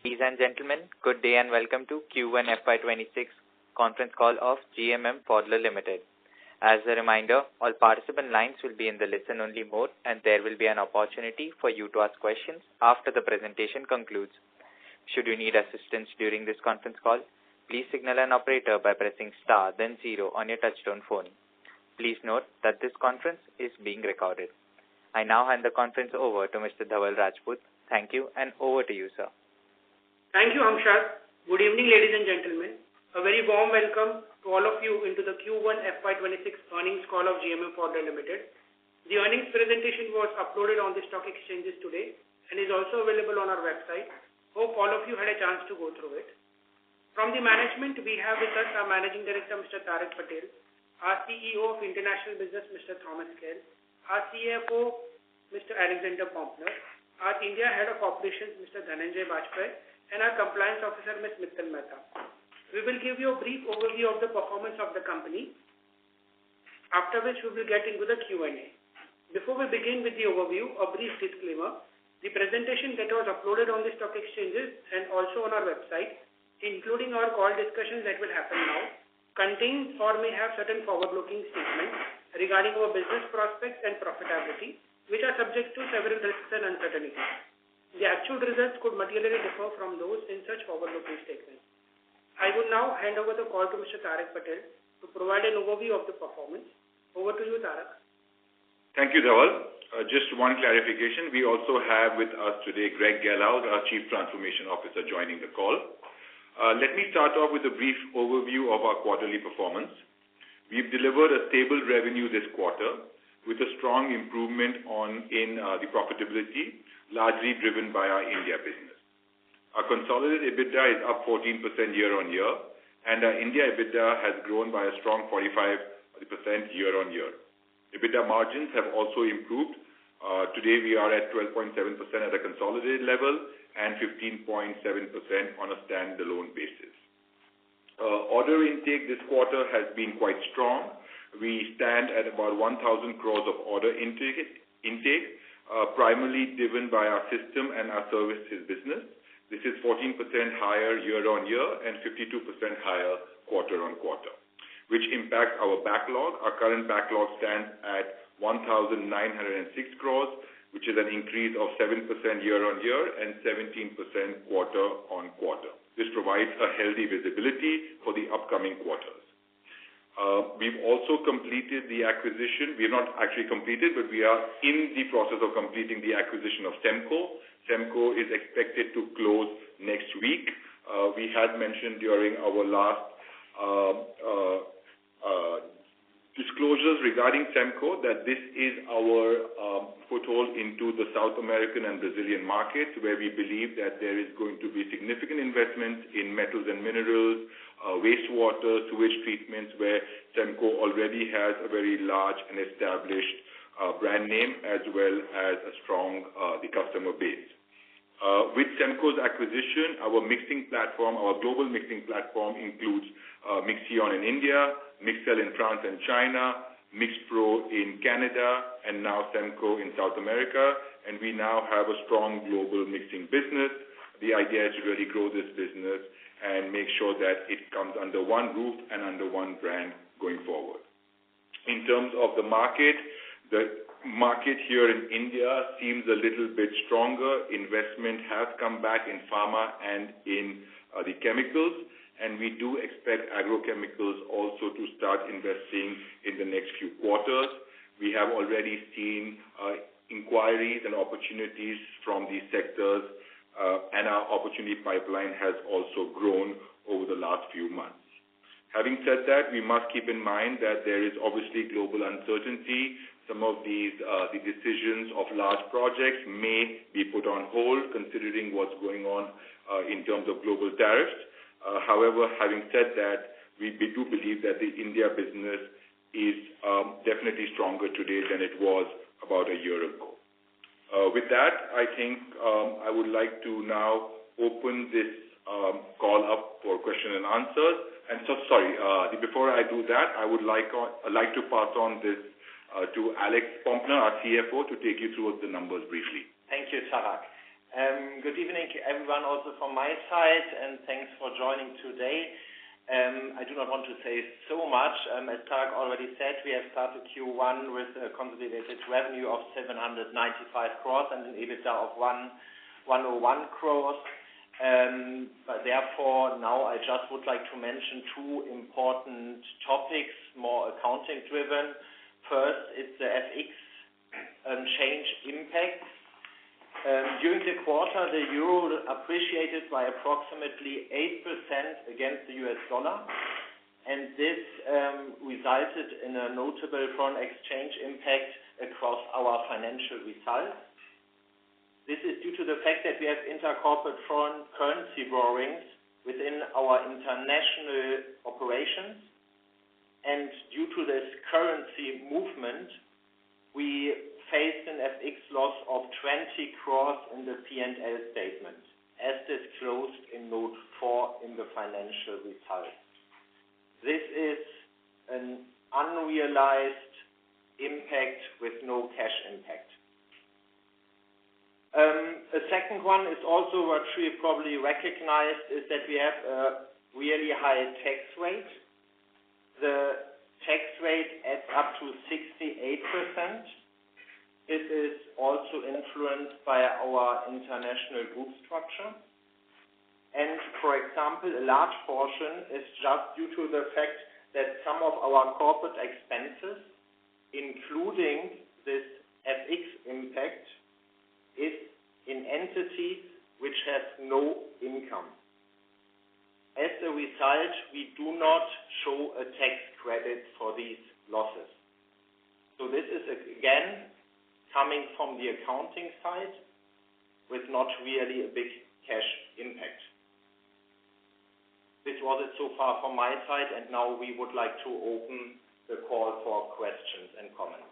Ladies and gentlemen, good day and welcome to Q1 FY26 conference call of GMM Pfaudler Limited. As a reminder, all participant lines will be in the listen-only mode and there will be an opportunity for you to ask questions after the presentation concludes. Should you need assistance during this conference call, please signal an operator by pressing star then 0 on your touchtone phone. Please note that this conference is being recorded. I now hand the conference over to Mr. Dhaval Rajput. Thank you and over to you, sir. Thank you, Amshad. Good evening, ladies and gentlemen. A very warm welcome to all of you into the Q1 FY26 earnings call of GMM Pfaudler Limited. The earnings presentation was uploaded on the stock exchanges today and is also available on our website. Hope all of you had a chance to go through it. From the management, we have with us our Managing Director, Mr. Tarak Patel, our CEO of International Business, Mr. Thomas Kehl, our CFO, Mr. Alexander Poempner, our India Head of Operations, Mr. Dhananjay Bajpayee, and our Compliance Officer, Ms. Mittal Mehta. We will give you a brief overview of the performance of the company, after which we will get into the Q&A. Before we begin with the overview, a brief disclaimer. The presentation that was uploaded on the stock exchanges and also on our website, including our call discussions that will happen now, contains or may have certain forward-looking statements regarding our business prospects and profitability, which are subject to several risks and uncertainties. The actual results could materially differ from those in such forward-looking statements. I would now hand over the call to Mr. Tarak Patel to provide an overview of the performance. Over to you, Tarak. Thank you, Dhaval. Just one clarification. We also have with us today Greg Gelhaus, our Chief Transformation Officer, joining the call. Let me start off with a brief overview of our quarterly performance. We've delivered a stable revenue this quarter with a strong improvement in the profitability, largely driven by our India business. Our consolidated EBITDA is up 14% year-on-year, and our India EBITDA has grown by a strong 45% year-on-year. EBITDA margins have also improved. Today we are at 12.7% at a consolidated level and 15.7% on a standalone basis. Order intake this quarter has been quite strong. We stand at about 1,000 crores of order intake, primarily driven by our system and our services business. This is 14% higher year-on-year and 52% higher quarter-on-quarter, which impacts our backlog. Our current backlog stands at 1,906 crores, which is an increase of 7% year-on-year and 17% quarter-on-quarter. This provides a healthy visibility for the upcoming quarters. We've also completed the acquisition. We have not actually completed, but we are in the process of completing the acquisition of Semco. Semco is expected to close next week. We had mentioned during our last disclosures regarding Semco that this is our foothold into the South American and Brazilian markets, where we believe that there is going to be significant investments in metals and minerals, wastewater, sewage treatments, where Semco already has a very large and established brand name as well as a strong the customer base. With Semco's acquisition, our mixing platform, our global mixing platform includes Mixion in India, Mixel in France and China, MixPro in Canada, and now Semco in South America. And we now have a strong global mixing business. The idea is to really grow this business and make sure that it comes under one roof and under one brand going forward. In terms of the market here in India seems a little bit stronger. Investment has come back in pharma and in the chemicals, and we do expect agrochemicals also to start investing in the next few quarters. We have already seen inquiries and opportunities from these sectors, and our opportunity pipeline has also grown over the last few months. Having said that, we must keep in mind that there is obviously global uncertainty. Some of these the decisions of large projects may be put on hold considering what's going on in terms of global tariffs. However, having said that, we do believe that the India business is definitely stronger today than it was about a year ago. With that, I think I would like to now open this call up for question and answers. And so, before I do that, I would like to pass on this to Alex Poempner, our CFO, to take you through the numbers briefly. Thank you, Tarak. Good evening, everyone, also from my side, and thanks for joining today. I do not want to say so much. As Tarek already said, we have started Q1 with a consolidated revenue of 795 crores and an EBITDA of 101 crores. But therefore, now I just would like to mention two important topics, more accounting-driven. First, it's the FX change impact. During the quarter, the euro appreciated by approximately 8% against the US dollar, and this resulted in a notable foreign exchange impact across our financial results. This is due to the fact that we have intercorporate foreign currency borrowings within our international operations, and due to this currency movement, we faced an FX loss of 20 crores in the P&L statement, as disclosed in Note 4 in the financial results. This is an unrealized impact with no cash impact. A second one is also what you probably recognized is that we have a really high tax rate. The tax rate adds up to 68%. It is also influenced by our international group structure. And for example, a large portion is just due to the fact that some of our corporate expenses, including this FX impact, is in entities which have no income. As a result, we do not show a tax credit for these losses. So this is, again, coming from the accounting side with not really a big cash impact. This was it so far from my side, and now we would like to open the call for questions and comments.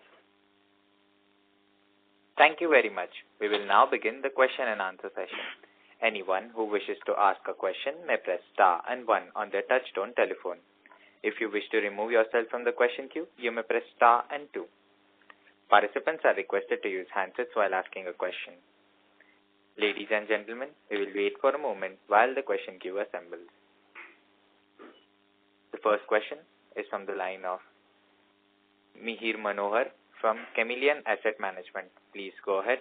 Thank you very much. We will now begin the question and answer session. Anyone who wishes to ask a question may press star and 1 on their touchtone telephone. If you wish to remove yourself from the question queue, you may press star and 2. Participants are requested to use handsets while asking a question. Ladies and gentlemen, we will wait for a moment while the question queue assembles. The first question is from the line of Mihir Manohar from Chameleon Asset Management. Please go ahead.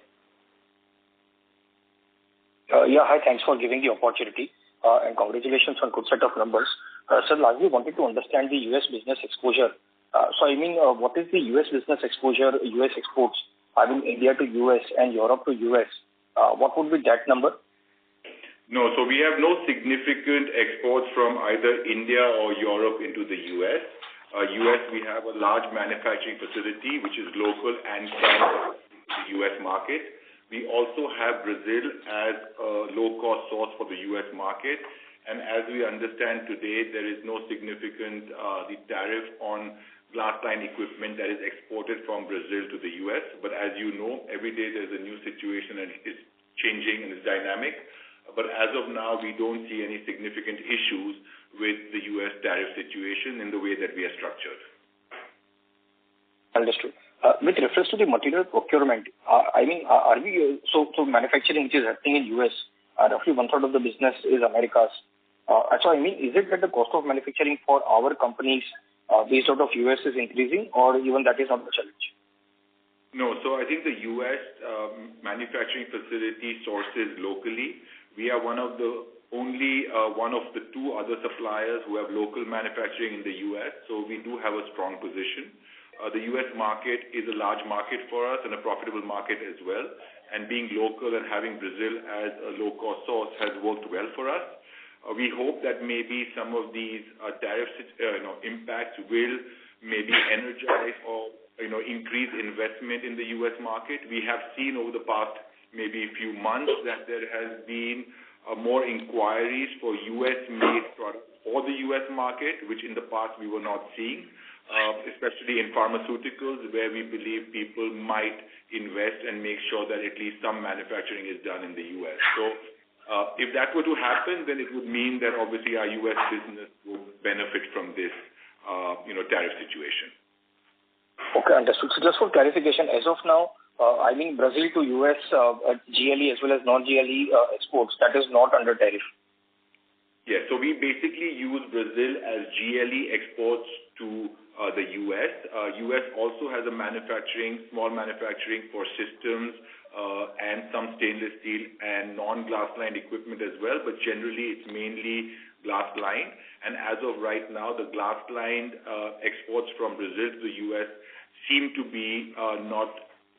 Hi, thanks for giving the opportunity and congratulations on good set of numbers. Sir, lastly, wanted to understand the US business exposure. What is the US business exposure, US exports, India to US and Europe to US? What would be that number? No, so we have no significant exports from either India or Europe into the US. US, we have a large manufacturing facility which is local and can the US market. We also have Brazil as a low-cost source for the US market. And as we understand today, there is no significant the tariff on glass line equipment that is exported from Brazil to the US. But as you know, every day there's a new situation and it's changing and it's dynamic. But as of now, we don't see any significant issues with the US tariff situation in the way that we are structured. Understood. With reference to the material procurement, are we so manufacturing which is happening in US, roughly 1/3 of the business is Americas. Is it that the cost of manufacturing for our companies based out of US is increasing, or even that is not the challenge? No, so I think the US manufacturing facility sources locally. We are one of the two other suppliers who have local manufacturing in the US, so we do have a strong position. The US market is a large market for us and a profitable market as well. And being local and having Brazil as a low-cost source has worked well for us. We hope that maybe some of these tariff impacts will maybe energize or increase investment in the US market. We have seen over the past maybe few months that there has been more inquiries for US-made products for the US market, which in the past we were not seeing. Especially in pharmaceuticals, where we believe people might invest and make sure that at least some manufacturing is done in the U.S. So if that were to happen, then it would mean that obviously our U.S. business would benefit from this tariff situation. Okay, understood. So just for clarification, as of now, I mean Brazil to US GLE as well as non-GLE exports, that is not under tariff. Yes, so we basically use Brazil as GLE exports to the US. US also has a small manufacturing for systems and some stainless steel and non-glass lined equipment as well, but generally it's mainly glass lined. And as of right now, the glass lined exports from Brazil to the US seem to be not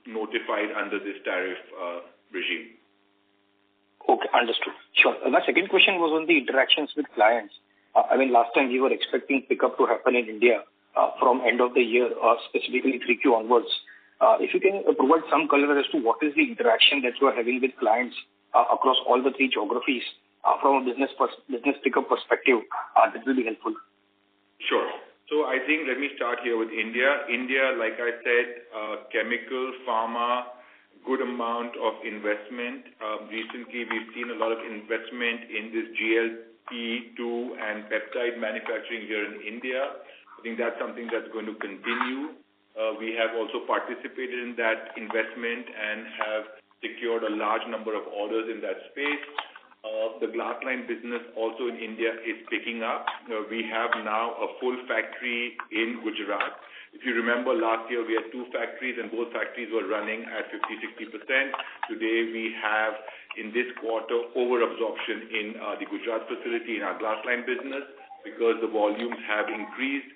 notified under this tariff regime. Okay, understood. Sure. My second question was on the interactions with clients. I mean, last time we were expecting pickup to happen in India from end of the year, specifically 3Q onwards. If you can provide some color as to what is the interaction that you are having with clients across all the three geographies from a business pickup perspective, that will be helpful. Sure. So I think let me start here with India. India, like I said, chemical, pharma, good amount of investment. Recently, we've seen a lot of investment in this GLP-2 and peptide manufacturing here in India. I think that's something that's going to continue. We have also participated in that investment and have secured a large number of orders in that space. The glassline business also in India is picking up. We have now a full factory in Gujarat. If you remember, last year we had two factories and both factories were running at 50-60%. Today we have, in this quarter, over-absorption in the Gujarat facility in our glassline business because the volumes have increased,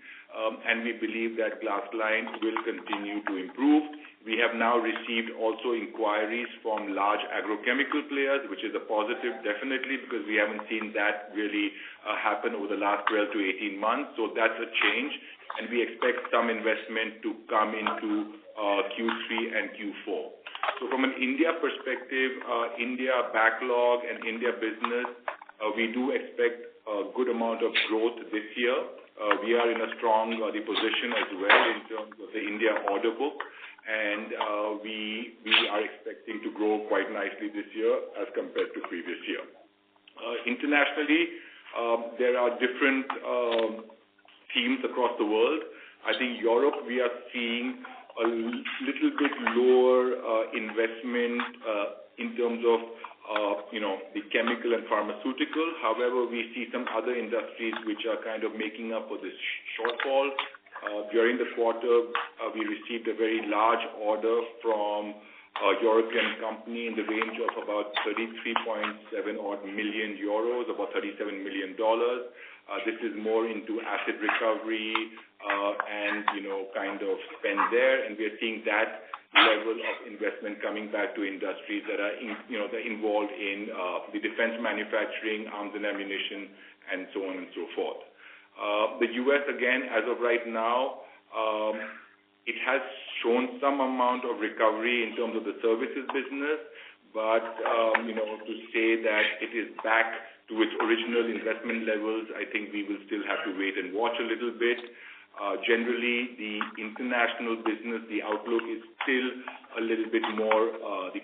and we believe that glassline will continue to improve. We have now received also inquiries from large agrochemical players, which is a positive, definitely, because we haven't seen that really happen over the last 12 to 18 months. So that's a change, and we expect some investment to come into Q3 and Q4. So from an India perspective, India backlog and India business, we do expect a good amount of growth this year. We are in a strong position as well in terms of the India order book, and we are expecting to grow quite nicely this year as compared to previous year. Internationally, there are different themes across the world. I think Europe, we are seeing a little bit lower investment in terms of the chemical and pharmaceutical. However, we see some other industries which are kind of making up for this shortfall. During the quarter, we received a very large order from a European company in the range of about 33.7 odd million euros, about $37 million. This is more into asset recovery and kind of spend there, and we are seeing that level of investment coming back to industries that are involved in the defense manufacturing, arms and ammunition, and so on and so forth. The U.S. again, as of right now, it has shown some amount of recovery in terms of the services business, but to say that it is back to its original investment levels, I think we will still have to wait and watch a little bit. Generally, the international business, the outlook is still a little bit more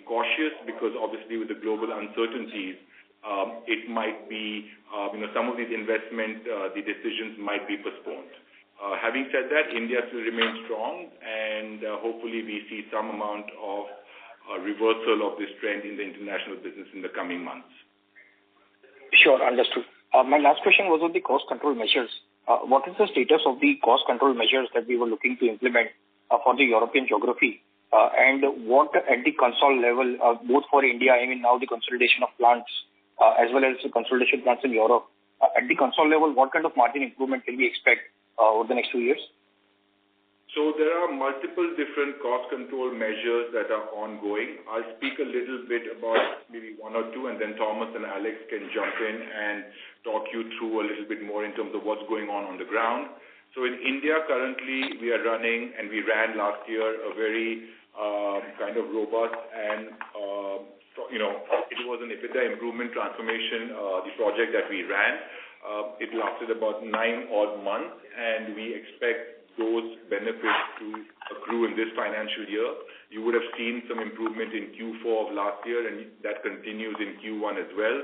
cautious because obviously with the global uncertainties, it might be, some of these investment, the decisions might be postponed. Having said that, India still remains strong, and hopefully we see some amount of reversal of this trend in the international business in the coming months. Sure, understood. My last question was on the cost control measures. What is the status of the cost control measures that we were looking to implement for the European geography? And what at the console level, both for India, I mean now the consolidation of plants as well as the consolidation plants in Europe, at the console level, what kind of margin improvement can we expect over the next 2 years? So there are multiple different cost control measures that are ongoing. I'll speak a little bit about maybe one or two, and then Thomas and Alex can jump in and talk you through a little bit more in terms of what's going on the ground. So in India, currently, we are running, and we ran last year, a very kind of robust and, it was an EBITDA improvement transformation, the project that we ran. It lasted about 9 odd months, and we expect those benefits to accrue in this financial year. You would have seen some improvement in Q4 of last year, and that continues in Q1 as well.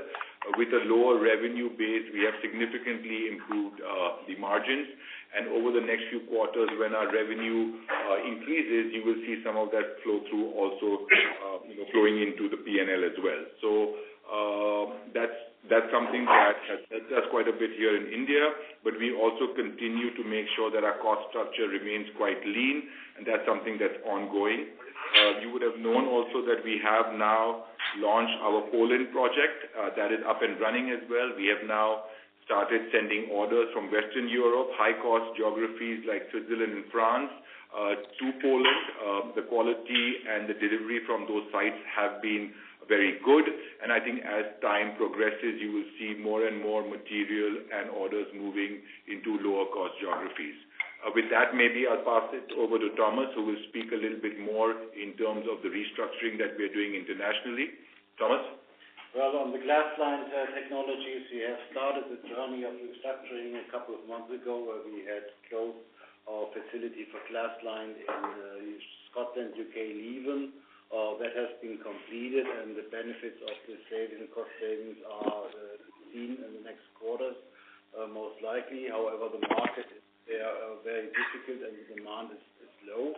with a lower revenue base, we have significantly improved the margins. And over the next few quarters, when our revenue increases, you will see some of that flow through also flowing into the P&L as well. So that's something that has helped us quite a bit here in India, but we also continue to make sure that our cost structure remains quite lean, and that's something that's ongoing. You would have known also that we have now launched our Poland project that is up and running as well. We have now started sending orders from Western Europe, high-cost geographies like Switzerland and France, to Poland. The quality and the delivery from those sites have been very good, and I think as time progresses, you will see more and more material and orders moving into lower-cost geographies. With that, maybe I'll pass it over to Thomas, who will speak a little bit more in terms of the restructuring that we're doing internationally. Thomas? Well, on the glass-lined technologies, we have started the journey of restructuring a couple of months ago, where we had closed our facility for glass-lined in Scotland, UK, Leven. That has been completed, and the benefits of the cost savings are seen in the next quarters, most likely. However, the market is very difficult and the demand is low.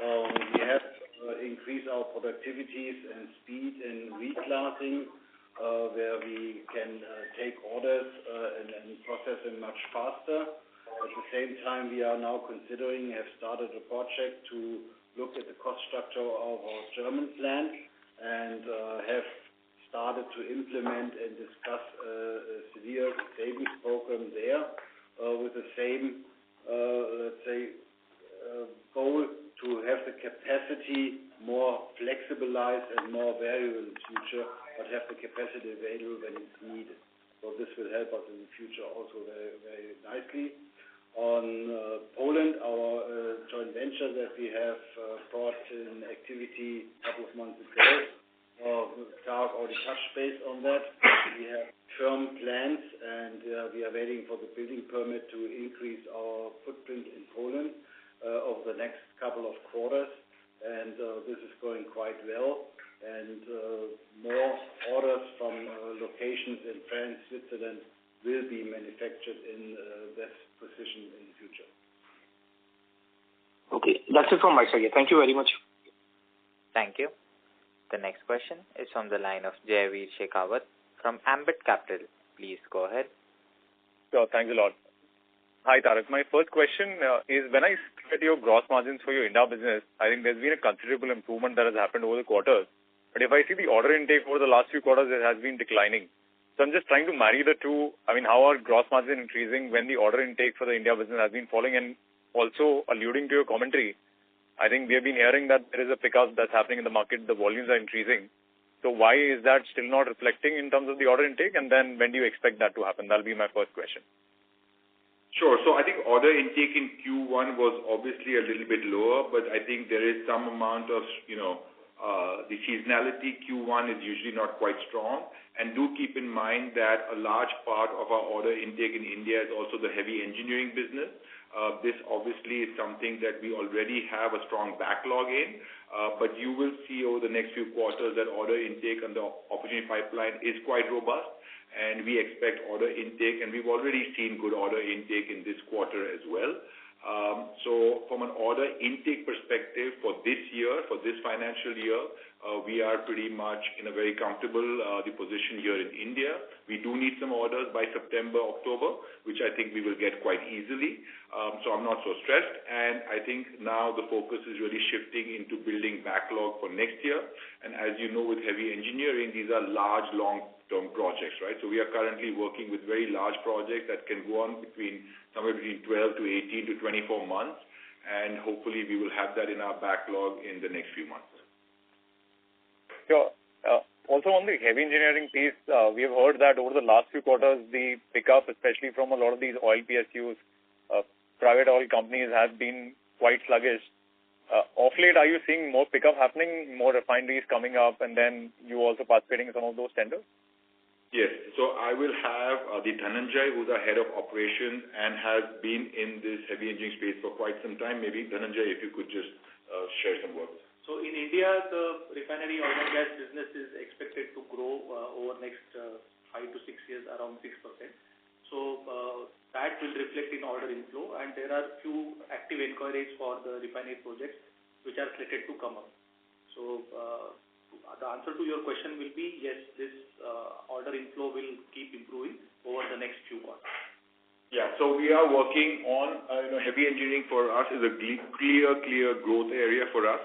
We have increased our productivities and speed in reclassing, where we can take orders and process them much faster. At the same time, we are now have started a project to look at the cost structure of our German plant and have started to implement and discuss a severe savings program there with the same, goal to have the capacity more flexibilized and more variable in the future, but have the capacity available when it's needed. So this will help us in the future also very, very nicely. On Poland, our joint venture that we have brought in activity a couple of months ago, Tarek already touched base on that. We have firm plans, and we are waiting for the building permit to increase our footprint in Poland over the next couple of quarters, and this is going quite well. And more orders from locations in France, Switzerland will be manufactured in this position in the future. Okay, that's it from my side. Thank you very much. Thank you. The next question is from the line of Jaiveer Shekhawat from Ambit Capital. Please go ahead. Sure, thanks a lot. Hi, Tarak. My first question is, when I look at your gross margins for your India business, I think there's been a considerable improvement that has happened over the quarters. But if I see the order intake over the last few quarters, it has been declining. So I'm just trying to marry the two. I mean, how are gross margin increasing when the order intake for the India business has been falling? And also alluding to your commentary, I think we have been hearing that there is a pickup that's happening in the market. The volumes are increasing. So why is that still not reflecting in terms of the order intake? And then when do you expect that to happen? That'll be my first question. Sure. So I think order intake in Q1 was obviously a little bit lower, but I think there is some amount of, the seasonality. Q1 is usually not quite strong. And do keep in mind that a large part of our order intake in India is also the heavy engineering business. This obviously is something that we already have a strong backlog in, but you will see over the next few quarters that order intake and the opportunity pipeline is quite robust, and we expect order intake, and we've already seen good order intake in this quarter as well. So from an order intake perspective for this year, for this financial year, we are pretty much in a very comfortable the position here in India. We do need some orders by September, October, which I think we will get quite easily. So I'm not so stressed. And I think now the focus is really shifting into building backlog for next year. And as you know, with heavy engineering, these are large, long-term projects, right? So we are currently working with very large projects that can go on somewhere between 12 to 18 to 24 months. And hopefully we will have that in our backlog in the next few months. Sure. Also on the heavy engineering piece, we have heard that over the last few quarters, the pickup, especially from a lot of these oil PSUs, private oil companies, has been quite sluggish. Of late, are you seeing more pickup happening, more refineries coming up, and then you also participating in some of those tenders? Yes. So I will have the Dhananjay, who's our head of operations and has been in this heavy engineering space for quite some time. Maybe Dhananjay, if you could just share some words. So in India, the refinery oil and gas business is expected to grow over next 5 5 to 6 years around 6%. So that will reflect in order inflow, and there are few active inquiries for the refinery projects which are slated to come up. So the answer to your question will be yes, this order inflow will keep improving over the next few quarters. Yeah, so we are working on, heavy engineering for us is a clear growth area for us,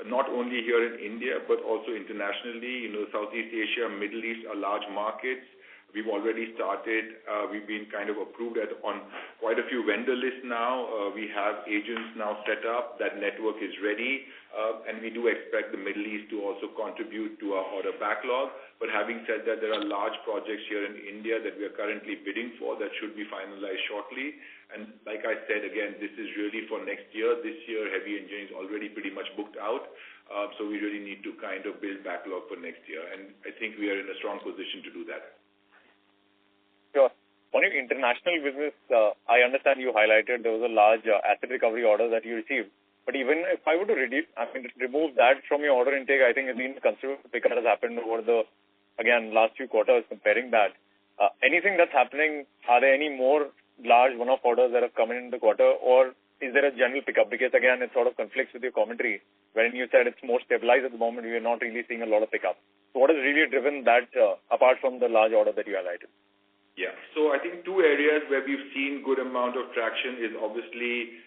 not only here in India, but also internationally. Southeast Asia, Middle East are large markets. We've already started. We've been kind of approved on quite a few vendor lists now. We have agents now set up. That network is ready. And we do expect the Middle East to also contribute to our order backlog. But having said that, there are large projects here in India that we are currently bidding for that should be finalized shortly. And like I said, again, this is really for next year. This year, heavy engineering is already pretty much booked out. So we really need to kind of build backlog for next year. And I think we are in a strong position to do that. Sure. On your international business, I understand you highlighted there was a large asset recovery order that you received. But even if I were to remove that from your order intake, I think it's been considerable pickup has happened over the, again, last few quarters comparing that. Anything that's happening, are there any more large one-off orders that have come in the quarter, or is there a general pickup? Because again, it sort of conflicts with your commentary when you said it's more stabilized at the moment, we are not really seeing a lot of pickup. So what has really driven that apart from the large order that you highlighted? Yeah. So I think two areas where we've seen good amount of traction is obviously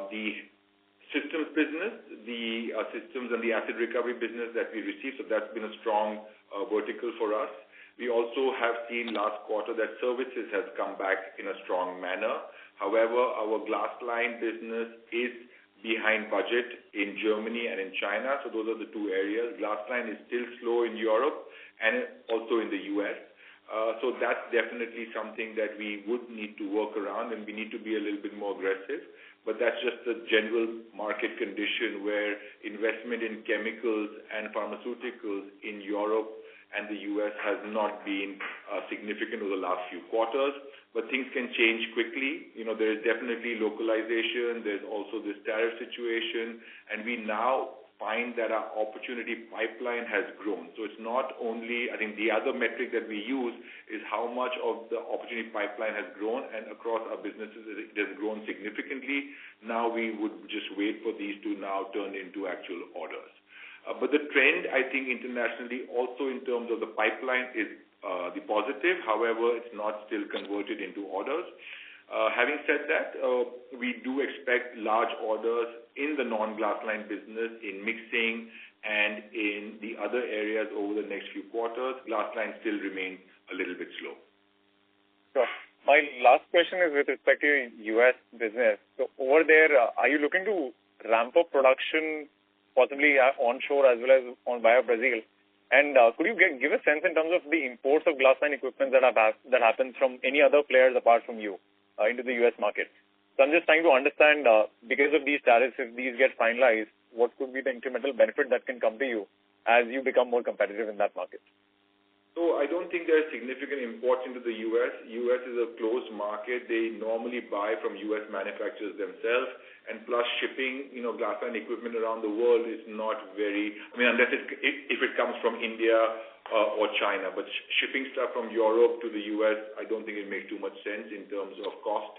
the systems business, the systems and the asset recovery business that we received. So that's been a strong vertical for us. We also have seen last quarter that services has come back in a strong manner. However, our glass line business is behind budget in Germany and in China. So those are the two areas. Glass line is still slow in Europe and also in the US. So that's definitely something that we would need to work around, and we need to be a little bit more aggressive. But that's just the general market condition where investment in chemicals and pharmaceuticals in Europe and the US has not been significant over the last few quarters. But things can change quickly. There is definitely localization. There's also this tariff situation. And we now find that our opportunity pipeline has grown. So it's not only, I think the other metric that we use is how much of the opportunity pipeline has grown, and across our businesses it has grown significantly. Now we would just wait for these to now turn into actual orders. But the trend, I think, internationally also in terms of the pipeline is the positive. However, it's not still converted into orders. Having said that, we do expect large orders in the non-glass line business, in mixing, and in the other areas over the next few quarters. Glass line still remains a little bit slow. Sure. My last question is with respect to your U.S. business. So over there, are you looking to ramp up production possibly onshore as well as via Brazil? And could you give a sense in terms of the imports of glass line equipment that happens from any other players apart from you into the U.S. market? So I'm just trying to understand, because of these tariffs, if these get finalized, what could be the incremental benefit that can come to you as you become more competitive in that market? So I don't think there are significant imports into the U.S. U.S. is a closed market. They normally buy from U.S. manufacturers themselves. And plus shipping, glass line equipment around the world is not very, unless if it comes from India or China. But shipping stuff from Europe to the U.S., I don't think it makes too much sense in terms of cost.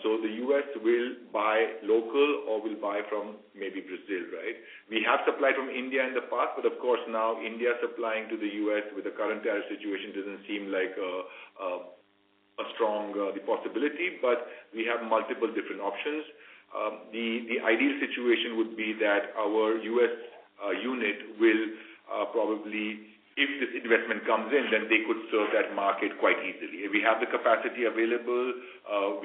So the U.S. will buy local or will buy from maybe Brazil, right? We have supplied from India in the past, but of course now India supplying to the U.S. with the current tariff situation doesn't seem like a strong possibility, but we have multiple different options. The ideal situation would be that our U.S. unit will probably, if this investment comes in, then they could serve that market quite easily. We have the capacity available.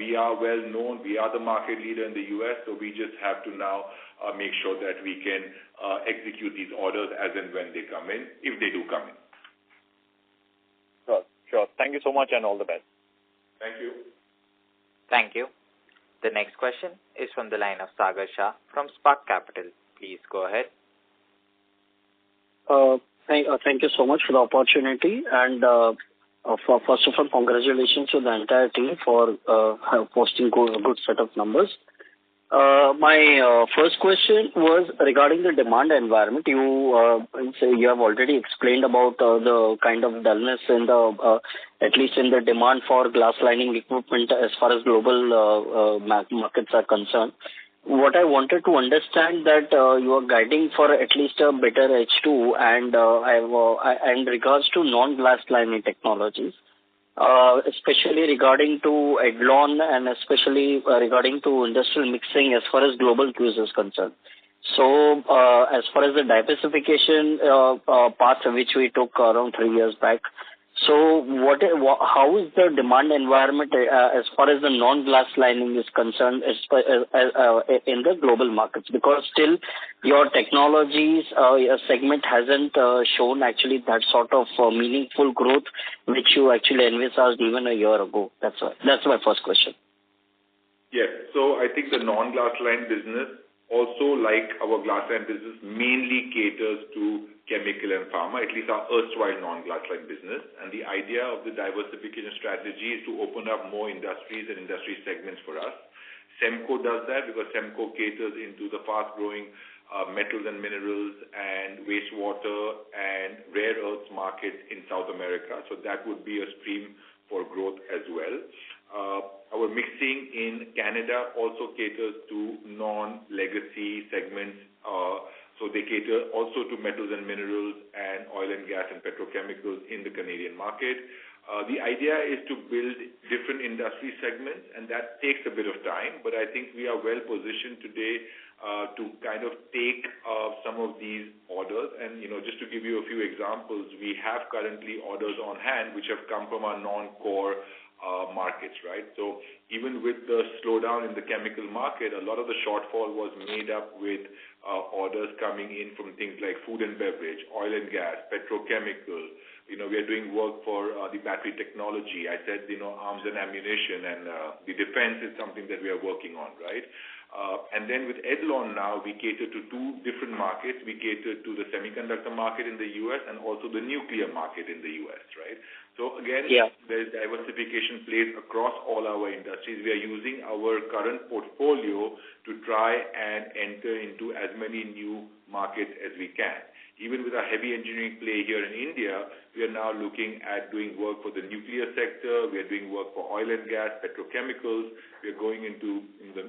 We are well known. We are the market leader in the U.S., so we just have to now make sure that we can execute these orders as and when they come in, if they do come in. Sure. Thank you so much and all the best. Thank you. Thank you. The next question is from the line of Sagar Shah from Spark Capital. Please go ahead. Thank you so much for the opportunity, and first of all, congratulations to the entire team for posting good set of numbers. My first question was regarding the demand environment. You have already explained about the kind of dullness in the at least in the demand for glass lining equipment as far as global markets are concerned. What I wanted to understand that you are guiding for at least a better H2 and in regards to non-glass lining technologies. Especially regarding to Edlon and especially regarding to industrial mixing as far as global cues is concerned. So, as far as the diversification path which we took around 3 years back, so how is the demand environment as far as the non-glass lining is concerned in the global markets? Because still your technologies segment hasn't shown actually that sort of meaningful growth which you actually envisaged even a year ago. That's my first question. Yes. So I think the non-glass line business, also like our glass line business, mainly caters to chemical and pharma, at least our erstwhile non-glass line business. And the idea of the diversification strategy is to open up more industries and industry segments for us. Semco does that because Semco caters into the fast-growing metals and minerals and wastewater and rare earths markets in South America. So that would be a stream for growth as well. Our mixing in Canada also caters to non-legacy segments. So they cater also to metals and minerals and oil and gas and petrochemicals in the Canadian market. The idea is to build different industry segments, and that takes a bit of time, but I think we are well positioned today to kind of take some of these orders. And, just to give you a few examples, we have currently orders on hand which have come from our non-core markets, right? So even with the slowdown in the chemical market, a lot of the shortfall was made up with orders coming in from things like food and beverage, oil and gas, petrochemical. We are doing work for the battery technology. I said, arms and ammunition, and the defense is something that we are working on, right? And then with Edlon now, we cater to two different markets. We cater to the semiconductor market in the U.S. and also the nuclear market in the U.S., right? So again, there's diversification plays across all our industries. We are using our current portfolio to try and enter into as many new markets as we can. Even with our heavy engineering play here in India, we are now looking at doing work for the nuclear sector. We are doing work for oil and gas, petrochemicals. We are going into the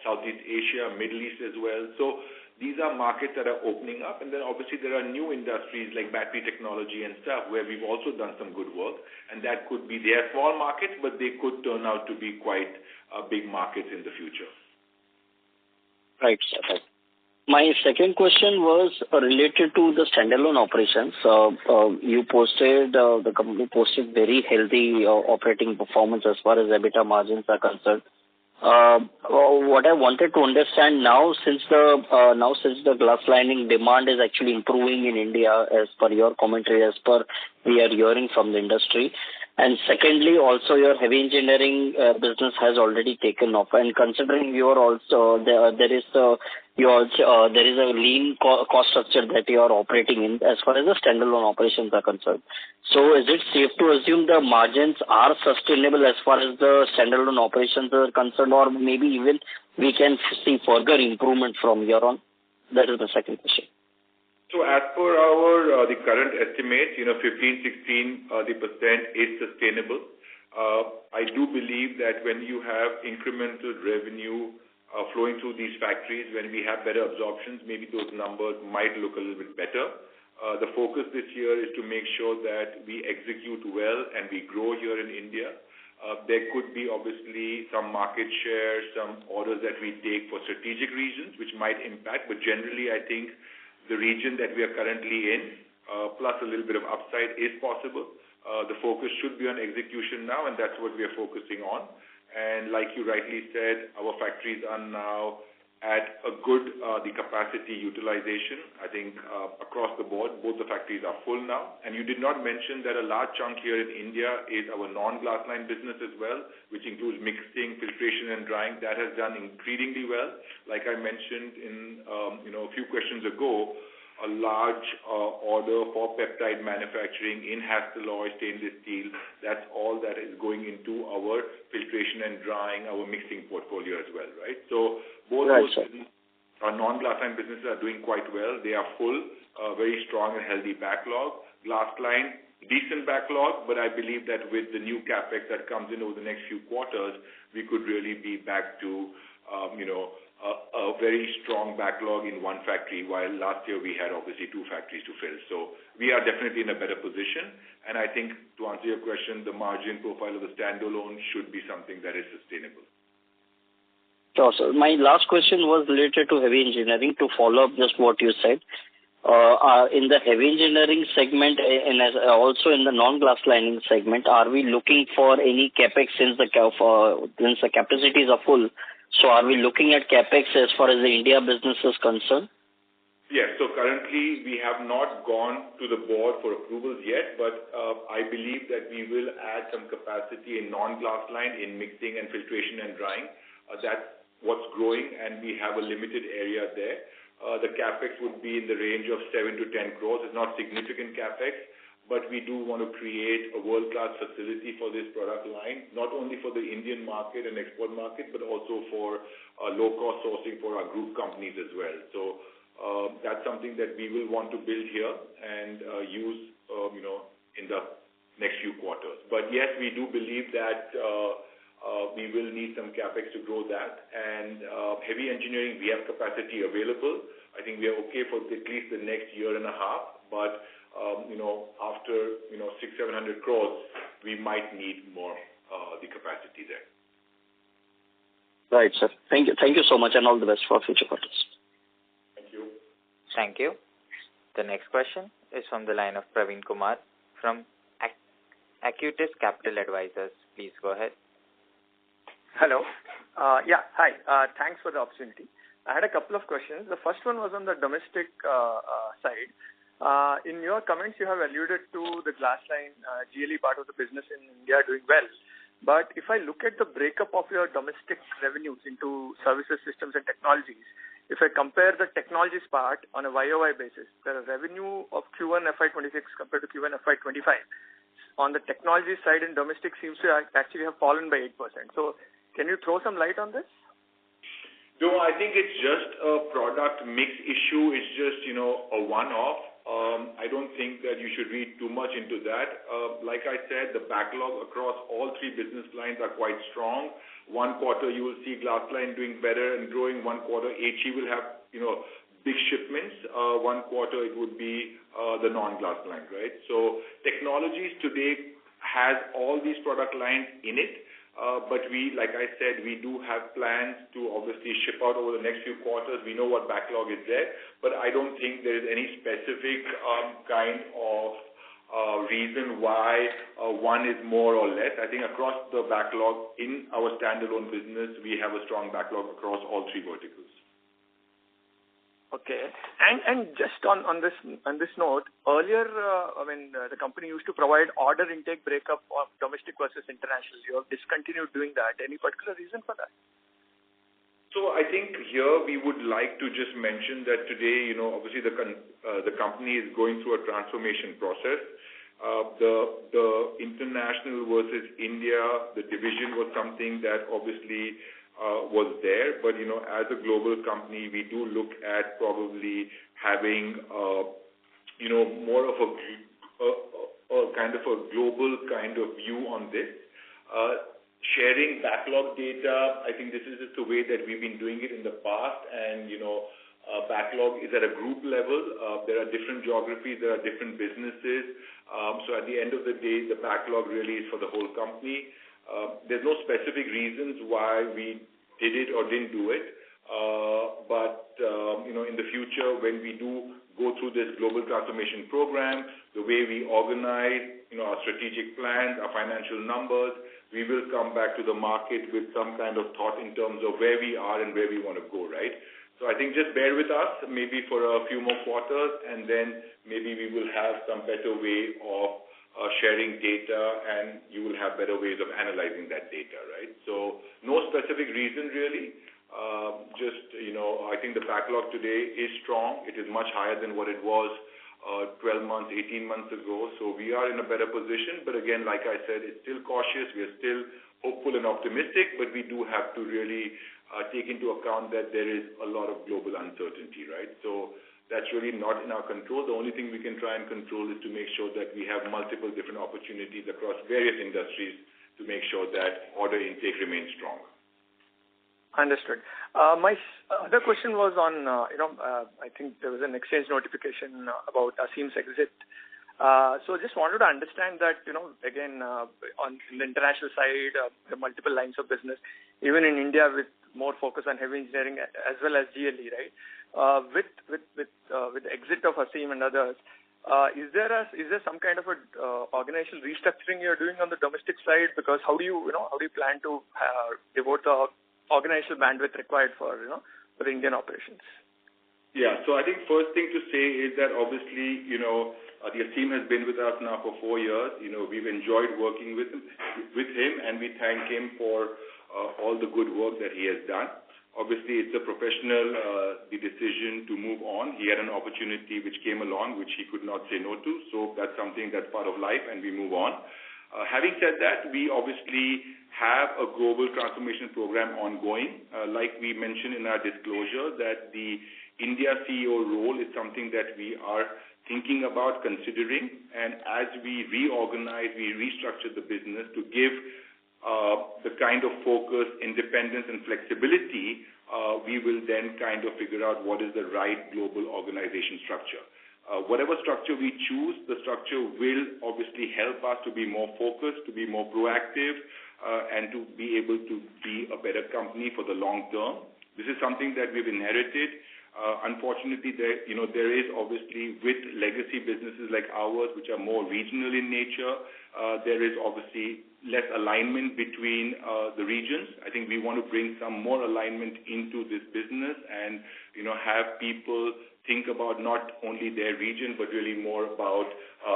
Southeast Asia, Middle East as well. So these are markets that are opening up. And then obviously there are new industries like battery technology and stuff where we've also done some good work. And that could be, they are small markets, but they could turn out to be quite big markets in the future. Right, sir. My second question was related to the standalone operations. The company posted very healthy operating performance as far as EBITDA margins are concerned. What I wanted to understand now, since the glass lining demand is actually improving in India, as per your commentary, as per we are hearing from the industry, and secondly, also your heavy engineering business has already taken off, and considering you are also there is a lean cost structure that you are operating in as far as the standalone operations are concerned. So is it safe to assume the margins are sustainable as far as the standalone operations are concerned, or maybe even we can see further improvement from here on? That is the second question. So as per our the current estimates, 15-16% is sustainable. I do believe that when you have incremental revenue flowing through these factories, when we have better absorptions, maybe those numbers might look a little bit better. The focus this year is to make sure that we execute well and we grow here in India. There could be obviously some market share, some orders that we take for strategic reasons, which might impact, but generally I think the region that we are currently in, plus a little bit of upside is possible. The focus should be on execution now, and that's what we are focusing on. And like you rightly said, our factories are now at a good the capacity utilization. I think across the board, both the factories are full now. And you did not mention that a large chunk here in India is our non-glass line business as well, which includes mixing, filtration, and drying. That has done increasingly well. Like I mentioned in a few questions ago, a large order for peptide manufacturing in Hastelloy stainless steel. That's all that is going into our filtration and drying, our mixing portfolio as well, right? So both those our non-glass-line businesses are doing quite well. They are full, very strong and healthy backlog. Glass-line, decent backlog, but I believe that with the new capex that comes in over the next few quarters, we could really be back to, a very strong backlog in one factory, while last year we had obviously two factories to fill. So we are definitely in a better position. And I think, to answer your question, the margin profile of the standalone should be something that is sustainable. Sure, sir. My last question was related to heavy engineering, to follow up just what you said. In the heavy engineering segment and also in the non-glass lining segment, are we looking for any capex since the capacities are full? So are we looking at capex as far as the India business is concerned? Yes. So currently we have not gone to the board for approvals yet, but I believe that we will add some capacity in non-glass line in mixing and filtration and drying. That's what's growing, and we have a limited area there. The capex would be in the range of 7 to 10 crores. It's not significant capex, but we do want to create a world-class facility for this product line, not only for the Indian market and export market, but also for low-cost sourcing for our group companies as well. So that's something that we will want to build here and use, in the next few quarters. But yes, we do believe that we will need some capex to grow that. And heavy engineering, we have capacity available. I think we are okay for at least the next year and a half. But after 600-700 crores, we might need more the capacity there. Right, sir. Thank you so much, and all the best for future quarters. Thank you. Thank you. The next question is from the line of Praveen Kumar from Acuitas Capital Advisors. Please go ahead. Hello. Hi. Thanks for the opportunity. I had a couple of questions. The first one was on the domestic side. In your comments, you have alluded to the glass line GLE part of the business in India doing well. But if I look at the breakup of your domestic revenues into services, systems, and technologies, if I compare the technologies part on a YOY basis, the revenue of Q1 FY26 compared to Q1 FY25 on the technology side in domestic seems to actually have fallen by 8%. So can you throw some light on this? No, I think it's just a product mix issue. It's just, a one-off. I don't think that you should read too much into that. Like I said, the backlog across all three business lines are quite strong. One quarter you will see glass line doing better and growing. One quarter HE will have, big shipments. One quarter it would be the non-glass line, right? So technologies today has all these product lines in it. But like I said, we do have plans to obviously ship out over the next few quarters. We know what backlog is there, but I don't think there is any specific kind of reason why one is more or less. I think across the backlog in our standalone business, we have a strong backlog across all three verticals. Okay. And just on this note, earlier, the company used to provide order intake breakup of domestic versus international. You have discontinued doing that. Any particular reason for that? So I think here we would like to just mention that today, obviously the company is going through a transformation process. The international versus India, the division was something that obviously was there, but as a global company, we do look at probably having more of a kind of a global kind of view on this. Sharing backlog data, I think this is just the way that we've been doing it in the past, and backlog is at a group level. There are different geographies, there are different businesses. So at the end of the day, the backlog really is for the whole company. There's no specific reasons why we did it or didn't do it. But in the future, when we do go through this global transformation program, the way we organize, our strategic plans, our financial numbers, we will come back to the market with some kind of thought in terms of where we are and where we want to go, right? So I think just bear with us maybe for a few more quarters, and then maybe we will have some better way of sharing data, and you will have better ways of analyzing that data, right? So no specific reason really. I think the backlog today is strong. It is much higher than what it was 12 months, 18 months ago. So we are in a better position. But again, like I said, it's still cautious. We are still hopeful and optimistic, but we do have to really take into account that there is a lot of global uncertainty, right? So that's really not in our control. The only thing we can try and control is to make sure that we have multiple different opportunities across various industries to make sure that order intake remains strong. Understood. My other question was on, I think there was an exchange notification about Asim's exit. So just wanted to understand that, again, on the international side, the multiple lines of business, even in India with more focus on heavy engineering as well as GLE, right? With the exit of Asim and others, is there some kind of a organizational restructuring you're doing on the domestic side? Because how do you plan to devote the organizational bandwidth required for the Indian operations? Yeah, so I think first thing to say is that obviously, the Asim has been with us now for 4 years. We've enjoyed working with him, and we thank him for all the good work that he has done. Obviously, it's a professional the decision to move on. He had an opportunity which came along, which he could not say no to. So that's something that's part of life, and we move on. Having said that, we obviously have a global transformation program ongoing. Like we mentioned in our disclosure, that the India CEO role is something that we are thinking about considering. And as we reorganize, we restructure the business to give the kind of focus, independence, and flexibility, we will then kind of figure out what is the right global organization structure. Whatever structure we choose, the structure will obviously help us to be more focused, to be more proactive, and to be able to be a better company for the long term. This is something that we've inherited. Unfortunately, there is obviously with legacy businesses like ours, which are more regional in nature, there is obviously less alignment between the regions. I think we want to bring some more alignment into this business and, have people think about not only their region, but really more about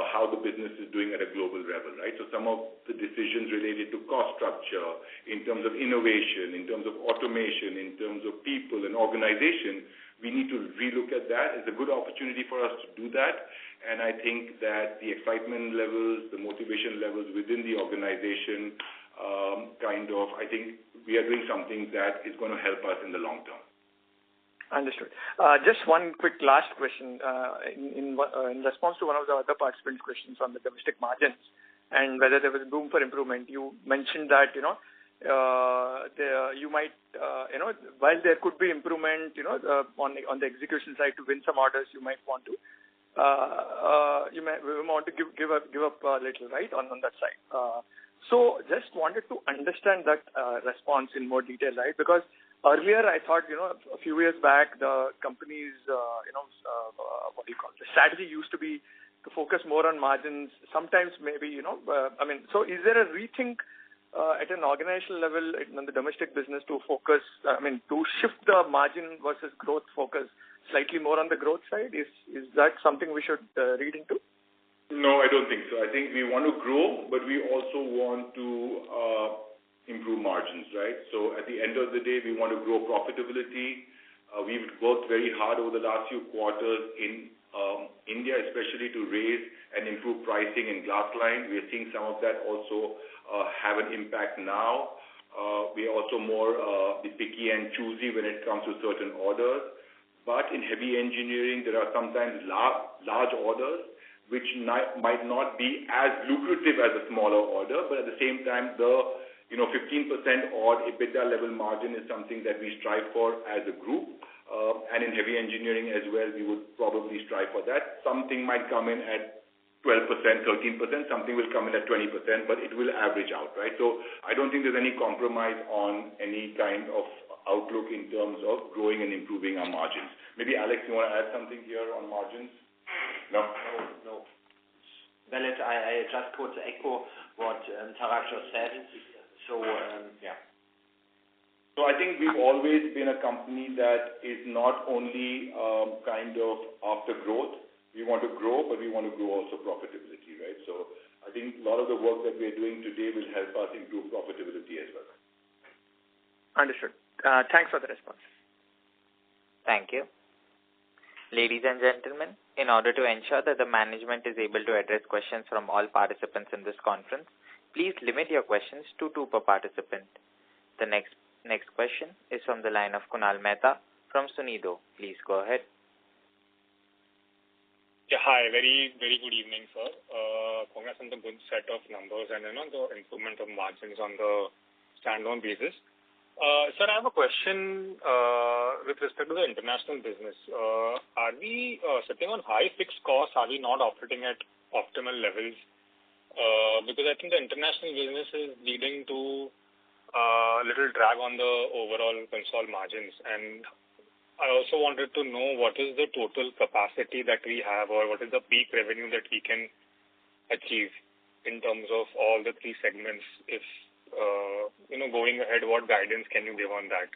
how the business is doing at a global level, right? So some of the decisions related to cost structure, in terms of innovation, in terms of automation, in terms of people and organization, we need to relook at that. It's a good opportunity for us to do that. And I think that the excitement levels, the motivation levels within the organization, I think we are doing something that is going to help us in the long term. Understood. Just one quick last question. In response to one of the other participants' questions on the domestic margins and whether there was room for improvement, you mentioned that, you might, while there could be improvement, on the execution side to win some orders, you might want to give up a little, right, on that side. So just wanted to understand that response in more detail, right? Because earlier I thought, a few years back, the company's, the strategy used to be to focus more on margins. Sometimes maybe, so is there a rethink at an organizational level on the domestic business to focus, to shift the margin versus growth focus slightly more on the growth side? Is that something we should read into? No, I don't think so. I think we want to grow, but we also want to improve margins, right? So at the end of the day, we want to grow profitability. We've worked very hard over the last few quarters in India, especially to raise and improve pricing in glass-lined. We are seeing some of that also have an impact now. We are also more picky and choosy when it comes to certain orders. But in heavy engineering, there are sometimes large orders which might not be as lucrative as a smaller order, but at the same time, the 15% odd EBITDA level margin is something that we strive for as a group. And in heavy engineering as well, we would probably strive for that. Something might come in at 12%, 13%, something will come in at 20%, but it will average out, right? So I don't think there's any compromise on any kind of outlook in terms of growing and improving our margins. Maybe Alex, you want to add something here on margins? No. Valid. I just could echo what Tarak just said. So, yeah. So I think we've always been a company that is not only kind of after growth. We want to grow, but we want to grow also profitability, right? So I think a lot of the work that we're doing today will help us improve profitability as well. Understood. Thanks for the response. Thank you. Ladies and gentlemen, in order to ensure that the management is able to address questions from all participants in this conference, please limit your questions to 2 per participant. The next question is from the line of Kunal Mehta from Sunido. Please go ahead. Yeah, hi. Very, very good evening, sir. Congrats on the good set of numbers and the improvement of margins on the standalone basis. Sir, I have a question with respect to the international business. Are we sitting on high fixed costs? Are we not operating at optimal levels? Because I think the international business is leading to little drag on the overall consolidated margins. And I also wanted to know what is the total capacity that we have, or what is the peak revenue that we can achieve in terms of all the 3 segments. If going ahead, what guidance can you give on that?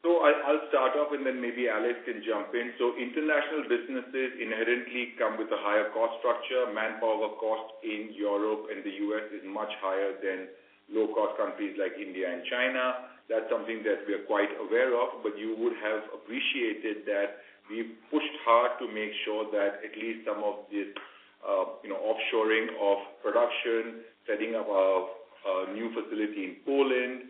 So I'll start off and then maybe Alex can jump in. So international businesses inherently come with a higher cost structure. Manpower cost in Europe and the US is much higher than low-cost countries like India and China. That's something that we are quite aware of, but you would have appreciated that we've pushed hard to make sure that at least some of this, offshoring of production, setting up a new facility in Poland,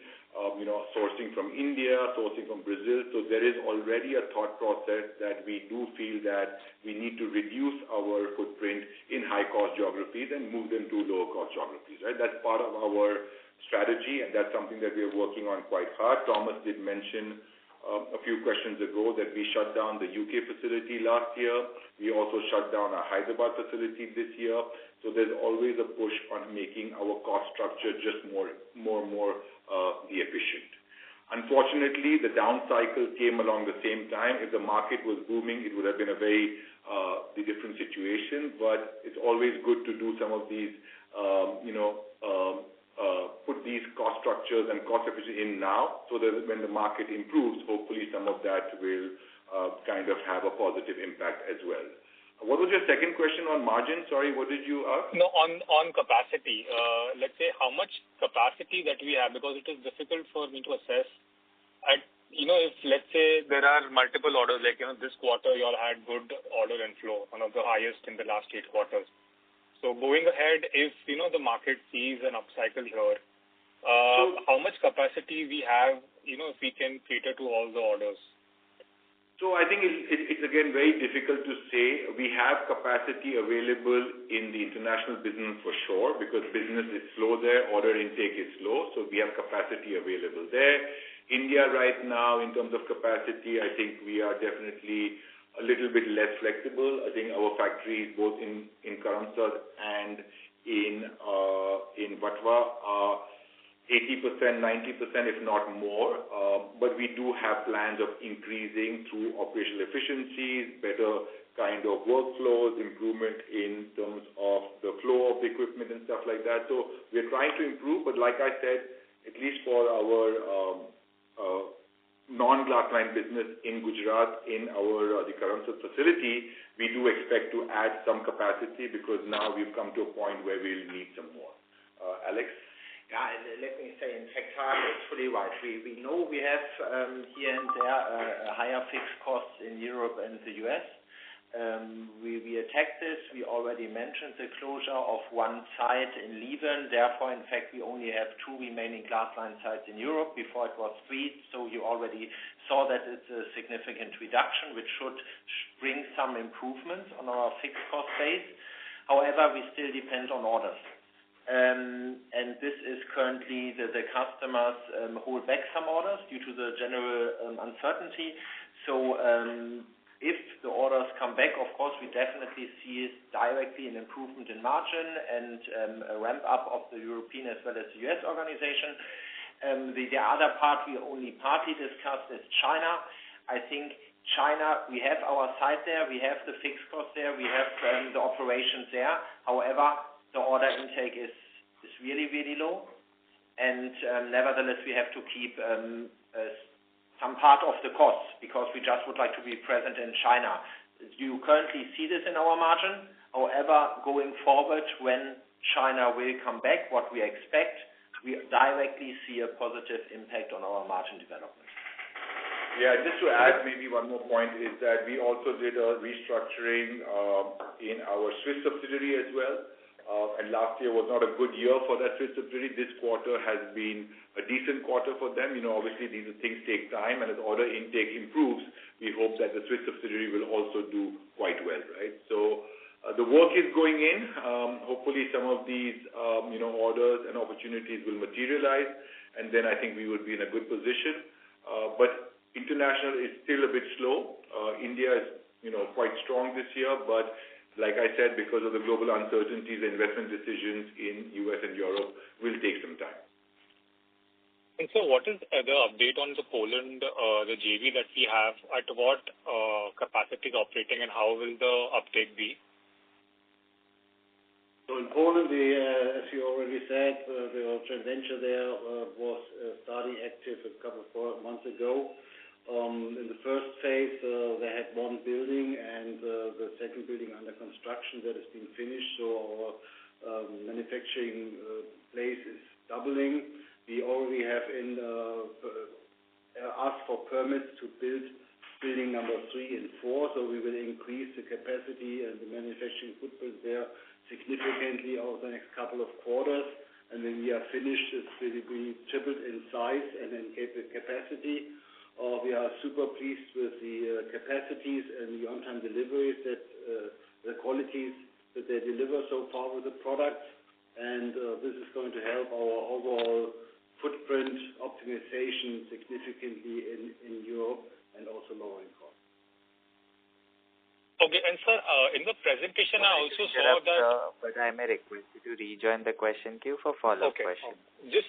sourcing from India, sourcing from Brazil. So there is already a thought process that we do feel that we need to reduce our footprint in high-cost geographies and move them to lower-cost geographies, right? That's part of our strategy, and that's something that we are working on quite hard. Thomas did mention a few questions ago that we shut down the UK facility last year. We also shut down our Hyderabad facility this year. So there's always a push on making our cost structure just more efficient. Unfortunately, the down cycle came along the same time. If the market was booming, it would have been a very different situation. But it's always good to do some of these, put these cost structures and cost efficiency in now, so that when the market improves, hopefully some of that will kind of have a positive impact as well. What was your second question on margin? Sorry, what did you ask? No, on capacity. Let's say how much capacity that we have, because it is difficult for me to assess. If let's say there are multiple orders, like this quarter you all had good order inflow, one of the highest in the last 8 quarters. So going ahead, if the market sees an upcycle here, how much capacity we have, if we can cater to all the orders? So I think it's again very difficult to say. We have capacity available in the international business for sure, because business is slow there, order intake is slow, so we have capacity available there. India right now, in terms of capacity, I think we are definitely a little bit less flexible. I think our factories, both in Karamsad and in Vatva, are 80%, 90%, if not more. But we do have plans of increasing through operational efficiencies, better kind of workflows, improvement in terms of the flow of the equipment and stuff like that. So we're trying to improve, but like I said, at least for our non-glass-lined business in Gujarat, in our the Karamsad facility, we do expect to add some capacity, because now we've come to a point where we'll need some more. Alex? Yeah, let me say, in fact, it's fully right. We know we have here and there higher fixed costs in Europe and the US. We attacked this. We already mentioned the closure of one site in Lieven. Therefore, in fact, we only have 2 remaining glass-lined sites in Europe. Before it was 3, so you already saw that it's a significant reduction, which should bring some improvements on our fixed cost base. However, we still depend on orders. And this is currently the customers hold back some orders due to the general uncertainty. So if the orders come back, of course, we definitely see directly an improvement in margin and a ramp up of the European as well as the US organization. The other part we only partly discussed is China. I think China, we have our site there, we have the fixed cost there, we have the operations there. However, the order intake is really, really low. And nevertheless, we have to keep some part of the costs, because we just would like to be present in China. You currently see this in our margin. However, going forward, when China will come back, what we expect, we directly see a positive impact on our margin development. Yeah, just to add maybe one more point is that we also did a restructuring in our Swiss subsidiary as well. And last year was not a good year for that Swiss subsidiary. This quarter has been a decent quarter for them. Obviously these things take time, and as order intake improves, we hope that the Swiss subsidiary will also do quite well, right? So the work is going in. Hopefully some of these, orders and opportunities will materialize, and then I think we would be in a good position. But international is still a bit slow. India is, quite strong this year, but like I said, because of the global uncertainties, the investment decisions in US and Europe will take some time. And so what is the update on the Poland, the JV that we have? At what capacity is operating, and how will the uptake be? So in Poland, as you already said, the joint venture there was starting active a couple of months ago. In the first phase, they had one building and the second building under construction that has been finished. So our manufacturing place is doubling. We already have asked for permits to build building number 3 and 4. So we will increase the capacity and the manufacturing footprint there significantly over the next couple of quarters. And when we are finished, it will be tripled in size and in capacity. We are super pleased with the capacities and the on-time deliveries that the qualities that they deliver so far with the products, and this is going to help our overall footprint optimization significantly in Europe and also lowering costs. Okay, and sir, in the presentation I also saw that... but I may request you to rejoin the question queue for follow-up questions. This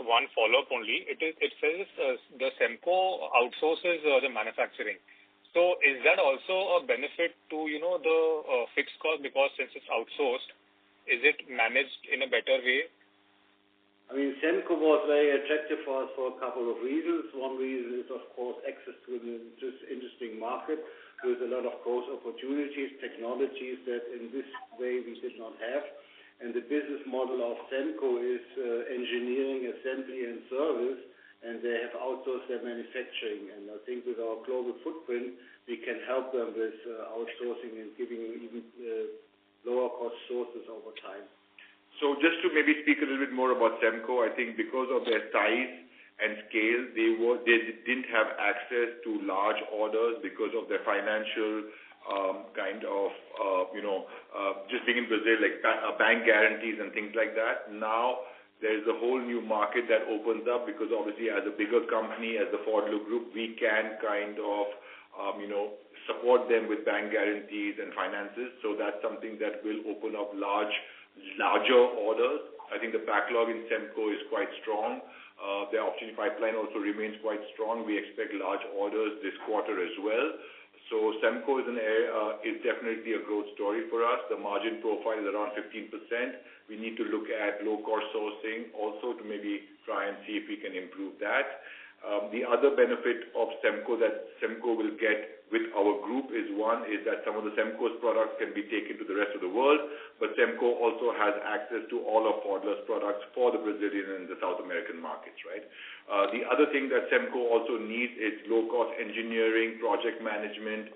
one follow-up only. It says the Semco outsources the manufacturing. So is that also a benefit to, the fixed cost, because since it's outsourced, is it managed in a better way? I mean, Semco was very attractive for us for a couple of reasons. One reason is, of course, access to an interesting market with a lot of growth opportunities, technologies that in this way we did not have. And the business model of Semco is engineering, assembly, and service, and they have outsourced their manufacturing. And I think with our global footprint, we can help them with outsourcing and giving even lower cost sources over time. So just to maybe speak a little bit more about Semco, I think because of their size and scale, they didn't have access to large orders because of their financial just being in Brazil, like bank guarantees and things like that. Now there's a whole new market that opens up because obviously as a bigger company, as the Pfaudler Group, we can support them with bank guarantees and finances. So that's something that will open up larger orders. I think the backlog in Semco is quite strong. Their opportunity pipeline also remains quite strong. We expect large orders this quarter as well. So Semco is definitely a growth story for us. The margin profile is around 15%. We need to look at low-cost sourcing also to maybe try and see if we can improve that. The other benefit of Semco that Semco will get with our group is that some of the Semco's products can be taken to the rest of the world, but Semco also has access to all of Pfaudler's products for the Brazilian and the South American markets, right? The other thing that Semco also needs is low-cost engineering, project management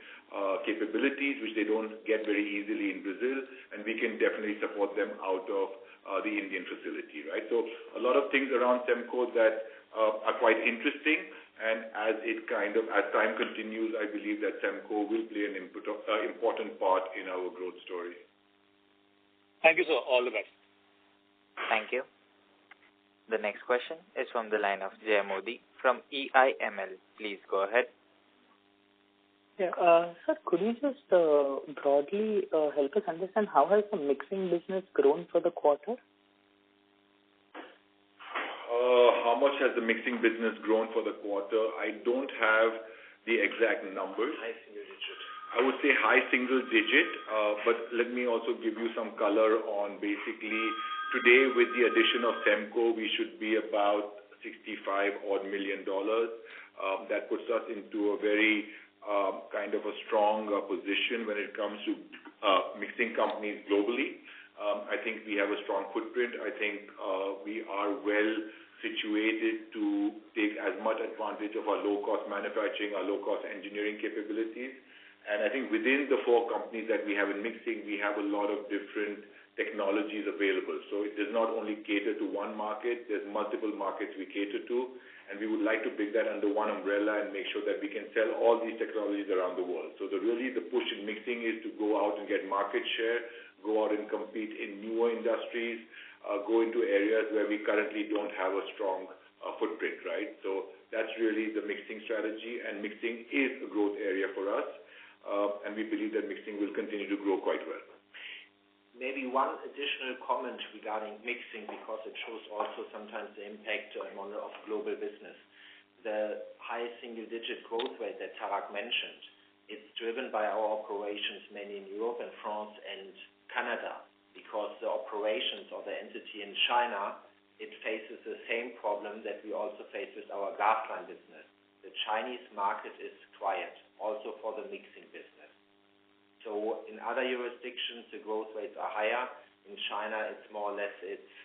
capabilities, which they don't get very easily in Brazil, and we can definitely support them out of the Indian facility, right? So a lot of things around Semco that are quite interesting, and as time continues, I believe that Semco will play an important part in our growth story. Thank you, sir. All the best. Thank you. The next question is from the line of Jay Modi from EIML. Please go ahead. Yeah, sir, could you just broadly help us understand how has the mixing business grown for the quarter? How much has the mixing business grown for the quarter? I don't have the exact numbers. High single digit. I would say high single digit, but let me also give you some color on basically today with the addition of Semco, we should be about $65 million. That puts us into a very kind of a strong position when it comes to mixing companies globally. I think we have a strong footprint. I think we are well situated to take as much advantage of our low-cost manufacturing, our low-cost engineering capabilities. And I think within the four companies that we have in mixing, we have a lot of different technologies available. So it does not only cater to one market, there's multiple markets we cater to, and we would like to bring that under one umbrella and make sure that we can sell all these technologies around the world. So the push in mixing is to go out and get market share, go out and compete in newer industries, go into areas where we currently don't have a strong footprint, right? So that's really the mixing strategy, and mixing is a growth area for us, and we believe that mixing will continue to grow quite well. Maybe one additional comment regarding mixing, because it shows also sometimes the impact of global business. The high single-digit growth rate that Tarak mentioned, it's driven by our operations mainly in Europe and France and Canada, because the operations of the entity in China, it faces the same problem that we also face with our glass-line business. The Chinese market is quiet, also for the mixing business. So in other jurisdictions, the growth rates are higher. In China, it's more or less, it's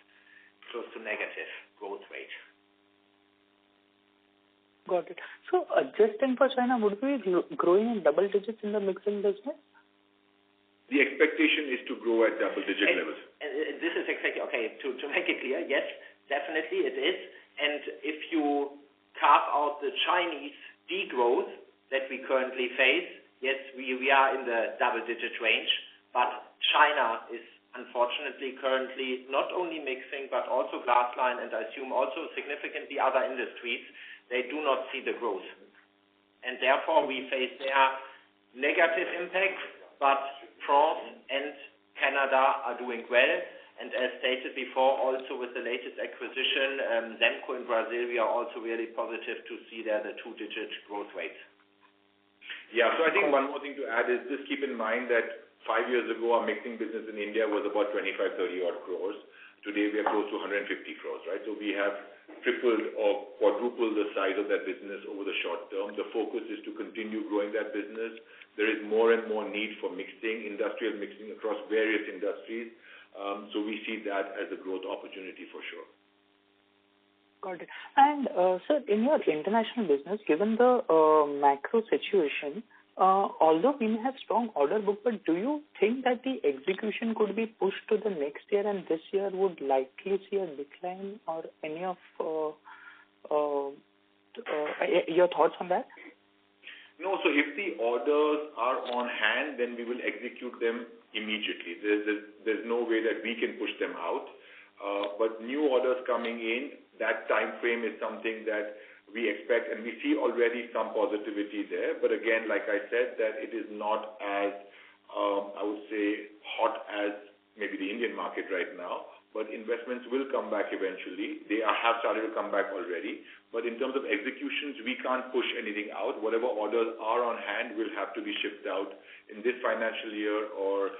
close to negative growth rate. Got it. So adjusting for China, would we be growing in double digits in the mixing business? The expectation is to grow at double-digit levels. And this is exactly, okay, to make it clear, yes, definitely it is. And if you carve out the Chinese degrowth that we currently face, yes, we are in the double-digit range, but China is unfortunately currently not only mixing, but also glass-line, and I assume also significantly other industries, they do not see the growth. And therefore we face their negative impact, but France and Canada are doing well. And as stated before, also with the latest acquisition, Semco in Brazil, we are also really positive to see there the two-digit growth rates. Yeah, so I think one more thing to add is just keep in mind that 5 years ago, our mixing business in India was about 25, 30 odd crores. Today, we are close to 150 crores, right? So we have tripled or quadrupled the size of that business over the short term. The focus is to continue growing that business. There is more and more need for mixing, industrial mixing across various industries. So we see that as a growth opportunity for sure. Got it. And sir, in your international business, given the macro situation, although we may have strong order book, but do you think that the execution could be pushed to the next year, and this year would likely see a decline, or any of your thoughts on that? No, so if the orders are on hand, then we will execute them immediately. There's no way that we can push them out. But new orders coming in, that time frame is something that we expect, and we see already some positivity there. But again, like I said, that it is not as, I would say, hot as maybe the Indian market right now. But investments will come back eventually. They have started to come back already. But in terms of executions, we can't push anything out. Whatever orders are on hand will have to be shipped out in this financial year or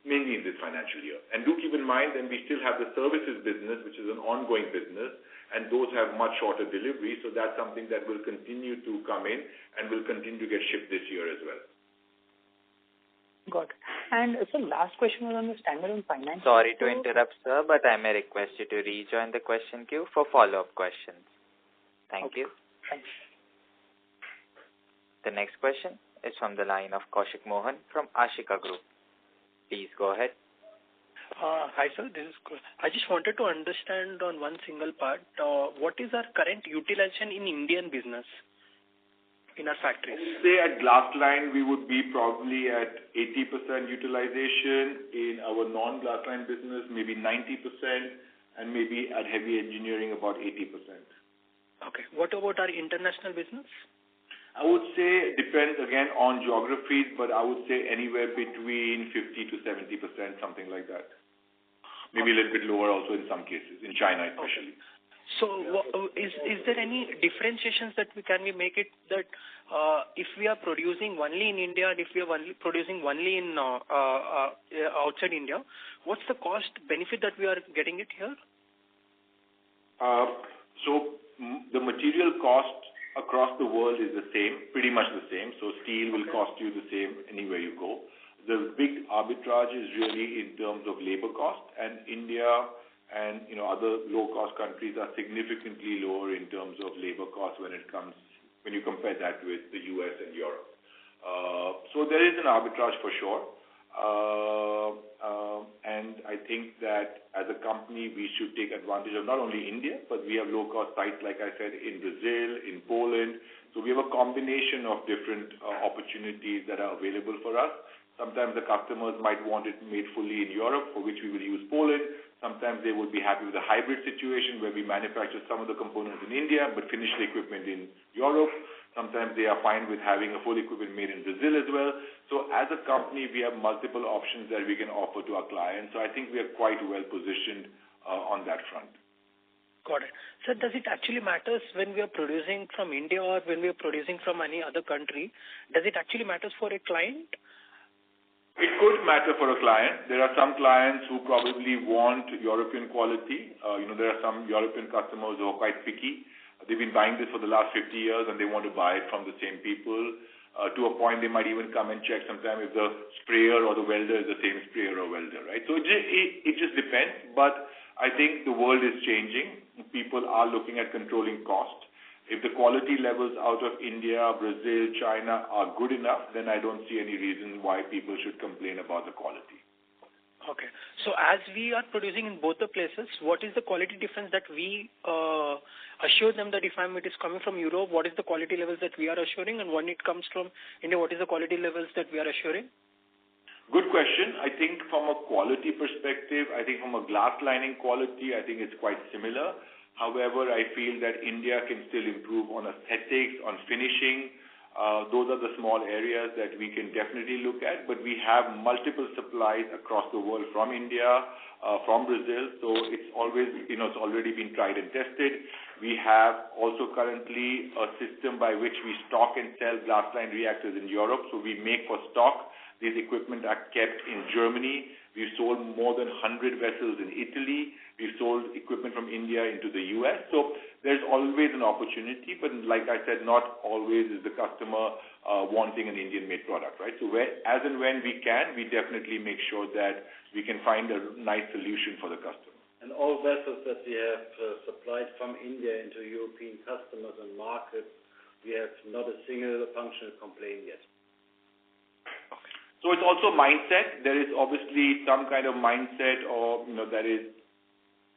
mainly in this financial year. And do keep in mind, then we still have the services business, which is an ongoing business, and those have much shorter delivery. So that's something that will continue to come in and will continue to get shipped this year as well. Got it. And so last question was on the standalone finance. Sorry to interrupt, sir, but I may request you to rejoin the question queue for follow-up questions. Thank you. Thanks. The next question is from the line of Kaushik Mohan from Ashika Group. Please go ahead. Hi, sir. This is I just wanted to understand on one single part, what is our current utilization in Indian business in our factories? Say at glass-line, we would be probably at 80% utilization. In our non-glass-line business, maybe 90%, and maybe at heavy engineering, about 80%. Okay. What about our international business? I would say it depends again on geographies, but I would say anywhere between 50 to 70%, something like that. Maybe a little bit lower also in some cases, in China especially. Okay. So is there any differentiations that can we make it that if we are producing only in India and if we are producing only in outside India, what's the cost benefit that we are getting it here? So the material cost across the world is the same, pretty much the same. So steel will cost you the same anywhere you go. The big arbitrage is really in terms of labor cost, and India and other low-cost countries are significantly lower in terms of labor costs when you compare that with the US and Europe. So there is an arbitrage for sure. And I think that as a company, we should take advantage of not only India, but we have low-cost sites, like I said, in Brazil, in Poland. So we have a combination of different opportunities that are available for us. Sometimes the customers might want it made fully in Europe, for which we will use Poland. Sometimes they would be happy with a hybrid situation where we manufacture some of the components in India, but finish the equipment in Europe. Sometimes they are fine with having a full equipment made in Brazil as well. So as a company, we have multiple options that we can offer to our clients. So I think we are quite well positioned on that front. Got it. So does it actually matter when we are producing from India or when we are producing from any other country? Does it actually matter for a client? It could matter for a client. There are some clients who probably want European quality. There are some European customers who are quite picky. They've been buying this for the last 50 years and they want to buy it from the same people. To a point, they might even come and check sometime if the sprayer or the welder is the same sprayer or welder, right? So it just depends. But I think the world is changing. People are looking at controlling cost. If the quality levels out of India, Brazil, China are good enough, then I don't see any reason why people should complain about the quality. Okay. So as we are producing in both the places, what is the quality difference that we assure them that if it is coming from Europe, what is the quality levels that we are assuring, and when it comes from India, what is the quality levels that we are assuring? Good question. I think from a quality perspective, I think from a glass lining quality, I think it's quite similar. However, I feel that India can still improve on aesthetics, on finishing. Those are the small areas that we can definitely look at, but we have multiple supplies across the world from India, from Brazil, so it's always, it's already been tried and tested. We have also currently a system by which we stock and sell glass line reactors in Europe, so we make for stock. These equipment are kept in Germany. We've sold more than 100 vessels in Italy. We've sold equipment from India into the US. So there's always an opportunity, but like I said, not always is the customer wanting an Indian-made product, right? So as and when we can, we definitely make sure that we can find a nice solution for the customer. And all vessels that we have supplied from India into European customers and markets, we have not a single functional complaint yet. So it's also mindset. There is obviously some kind of mindset or, that is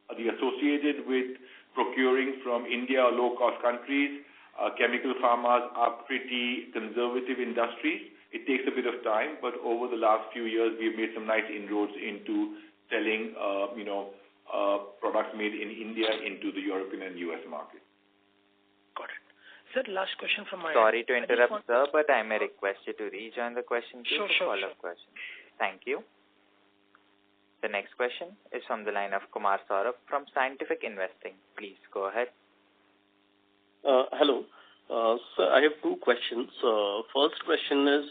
associated with procuring from India or low-cost countries. Chemical pharmas are pretty conservative industries. It takes a bit of time, but over the last few years, we've made some nice inroads into selling, products made in India into the European and US market. Got it. Sir, last question from my end. Sorry to interrupt, sir, but I may request you to rejoin the question queue for follow-up questions. Thank you. The next question is from the line of Kumar Saurabh from Scientific Investing. Please go ahead. Hello. Sir, I have two questions. First question is,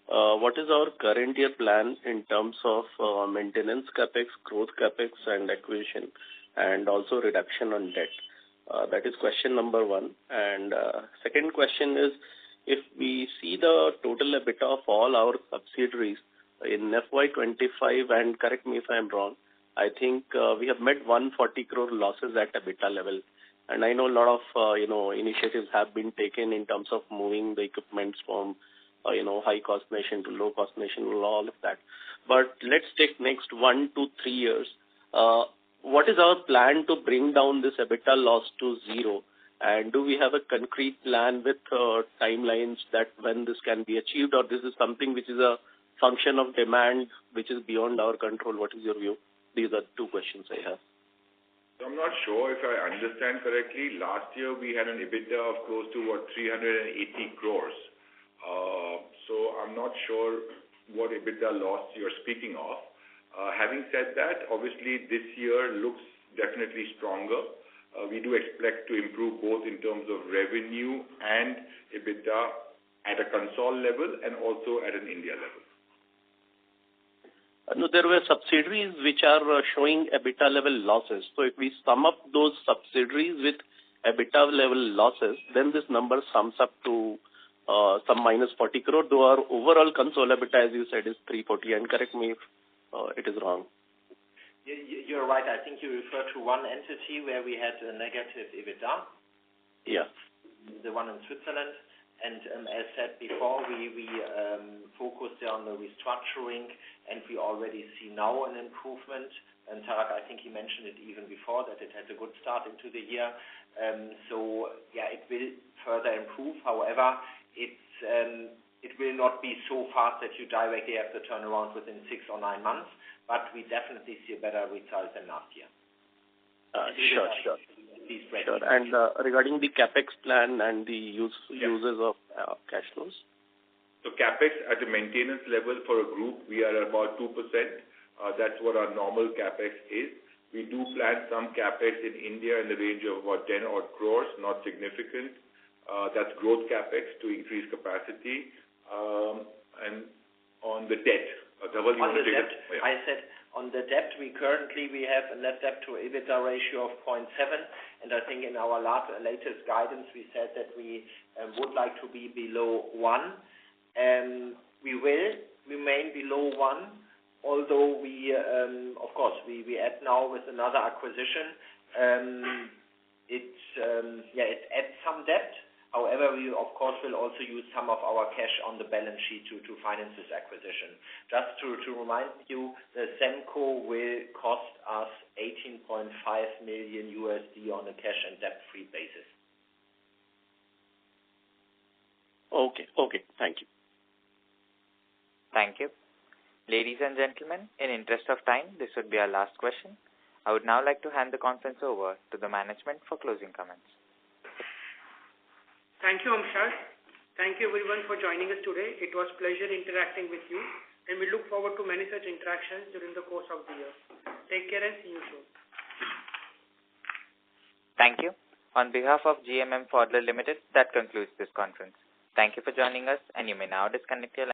what is our current year plan in terms of maintenance capex, growth capex, and acquisition, and also reduction on debt? That is question number one. And second question is, if we see the total EBITDA of all our subsidiaries in FY25, and correct me if I am wrong, I think we have met 140 crore losses at EBITDA level. And I know a lot of, initiatives have been taken in terms of moving the equipments from, high-cost nation to low-cost nation, all of that. But let's take next 1 to 3 years. What is our plan to bring down this EBITDA loss to zero? And do we have a concrete plan with timelines that when this can be achieved, or this is something which is a function of demand which is beyond our control? What is your view? These are two questions I have. So I'm not sure if I understand correctly. Last year we had an EBITDA of close to 380 crores. So I'm not sure what EBITDA loss you're speaking of. Having said that, obviously this year looks definitely stronger. We do expect to improve both in terms of revenue and EBITDA at a console level and also at an India level. No, there were subsidiaries which are showing EBITDA level losses. So if we sum up those subsidiaries with EBITDA level losses, then this number sums up to some minus 40 crore, though our overall consolidated EBITDA, as you said, is 340, and correct me if it is wrong. You're right. I think you refer to one entity where we had a negative EBITDA. Yeah. The one in Switzerland. And as said before, we focused on the restructuring, and we already see now an improvement. And Tarak, I think he mentioned it even before, that it had a good start into the year. So, yeah, it will further improve. However, it will not be so fast that you directly have the turnaround within 6 or 9 months, but we definitely see a better result than last year. Sure. And regarding the capex plan and the uses of cash flows? So capex at a maintenance level for a group, we are about 2%. That's what our normal capex is. We do plan some capex in India in the range of about 10 odd crores, not significant. That's growth capex to increase capacity. And on the debt, Dhaval, you want to take it? Yeah. I said on the debt, we have a net debt to EBITDA ratio of 0.7, and I think in our latest guidance we said that we would like to be below 1. We will remain below 1, although we, of course, we add now with another acquisition. It adds some debt. However, we, of course, will also use some of our cash on the balance sheet to finance this acquisition. Just to remind you, the Semco will cost us $18.5 million on a cash and debt-free basis. Okay. Thank you. Thank you. Ladies and gentlemen, in interest of time, this would be our last question. I would now like to hand the conference over to the management for closing comments. Thank you, Amshad. Thank you everyone for joining us today. It was pleasure interacting with you, and we look forward to many such interactions during the course of the year. Take care and see you soon. Thank you. On behalf of GMM Pfaudler Limited, that concludes this conference. Thank you for joining us, and you may now disconnect your line.